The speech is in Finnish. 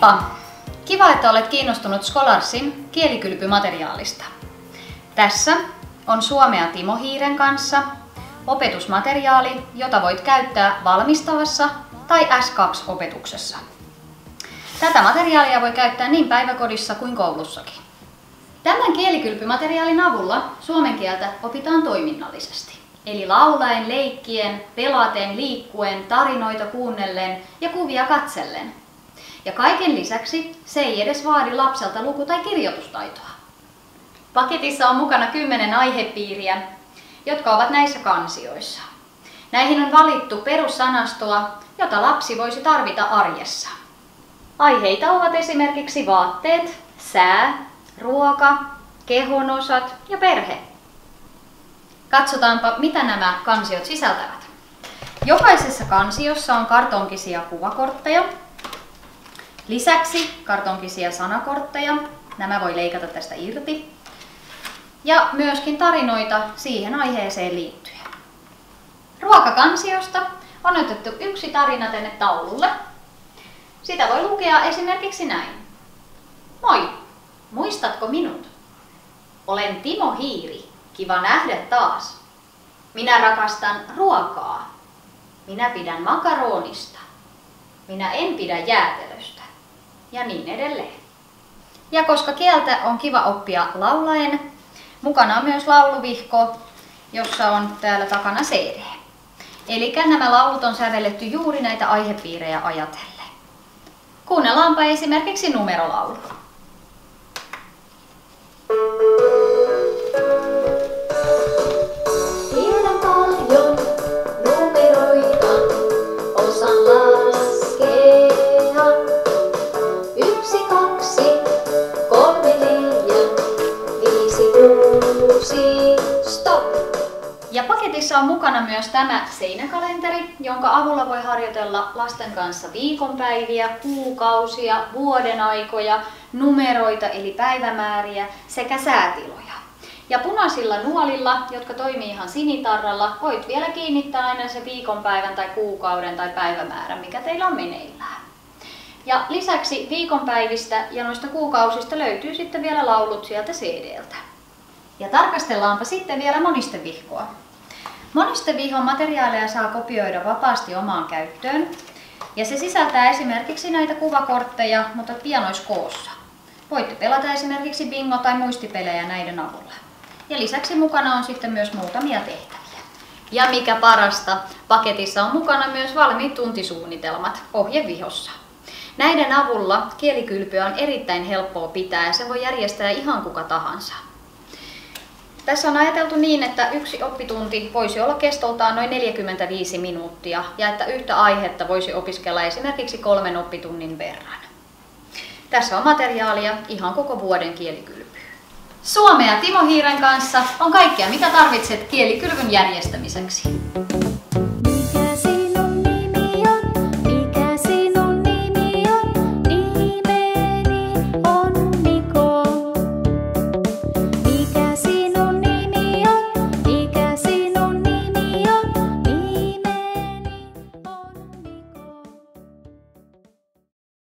Heippa! Kiva, että olet kiinnostunut Scholarsin kielikylpymateriaalista. Tässä on suomea Timo Hiiren kanssa opetusmateriaali, jota voit käyttää valmistavassa tai S2-opetuksessa. Tätä materiaalia voi käyttää niin päiväkodissa kuin koulussakin. Tämän kielikylpymateriaalin avulla suomen kieltä opitaan toiminnallisesti. Eli laulaen, leikkien, pelaten, liikkuen, tarinoita kuunnellen ja kuvia katsellen. Ja kaiken lisäksi se ei edes vaadi lapselta luku- tai kirjoitustaitoa. Paketissa on mukana 10 aihepiiriä, jotka ovat näissä kansioissa. Näihin on valittu perussanastoa, jota lapsi voisi tarvita arjessa. Aiheita ovat esimerkiksi vaatteet, sää, ruoka, kehonosat ja perhe. Katsotaanpa, mitä nämä kansiot sisältävät. Jokaisessa kansiossa on kartonkisia kuvakortteja. Lisäksi kartonkisia sanakortteja. Nämä voi leikata tästä irti. Ja myöskin tarinoita siihen aiheeseen liittyen. Ruokakansiosta on otettu yksi tarina tänne taululle. Sitä voi lukea esimerkiksi näin. Moi! Muistatko minut? Olen Timo Hiiri. Kiva nähdä taas. Minä rakastan ruokaa. Minä pidän makaronista. Minä en pidä jäätelöstä. Ja niin edelleen. Ja koska kieltä on kiva oppia laulaen, mukana on myös lauluvihko, jossa on täällä takana CD. Eli nämä laulut on sävelletty juuri näitä aihepiirejä ajatellen. Kuunnellaanpa esimerkiksi numerolaulu. Tiedän paljon numeroita, osaan laskea. 1, 2, 3, 4, 5, 6, stop! Ja paketissa on mukana myös tämä seinäkalenteri, jonka avulla voi harjoitella lasten kanssa viikonpäiviä, kuukausia, vuodenaikoja, numeroita eli päivämääriä sekä säätiloja. Ja punaisilla nuolilla, jotka toimii ihan sinitarralla, voit vielä kiinnittää aina se viikonpäivän tai kuukauden tai päivämäärän, mikä teillä on meneillään. Ja lisäksi viikonpäivistä ja noista kuukausista löytyy sitten vielä laulut sieltä CD:ltä. Ja tarkastellaanpa sitten vielä monistevihkoa. Monistevihon materiaaleja saa kopioida vapaasti omaan käyttöön. Ja se sisältää esimerkiksi näitä kuvakortteja, mutta pienoiskoossa. Voitte pelata esimerkiksi bingo- tai muistipelejä näiden avulla. Ja lisäksi mukana on sitten myös muutamia tehtäviä. Ja mikä parasta, paketissa on mukana myös valmiit tuntisuunnitelmat ohjevihossa. Näiden avulla kielikylpyä on erittäin helppoa pitää ja se voi järjestää ihan kuka tahansa. Tässä on ajateltu niin, että yksi oppitunti voisi olla kestoltaan noin 45 minuuttia ja että yhtä aihetta voisi opiskella esimerkiksi 3 oppitunnin verran. Tässä on materiaalia ihan koko vuoden kielikylpyyn. Suomea Timo Hiiren kanssa on kaikkea mitä tarvitset kielikylpyn järjestämiseksi.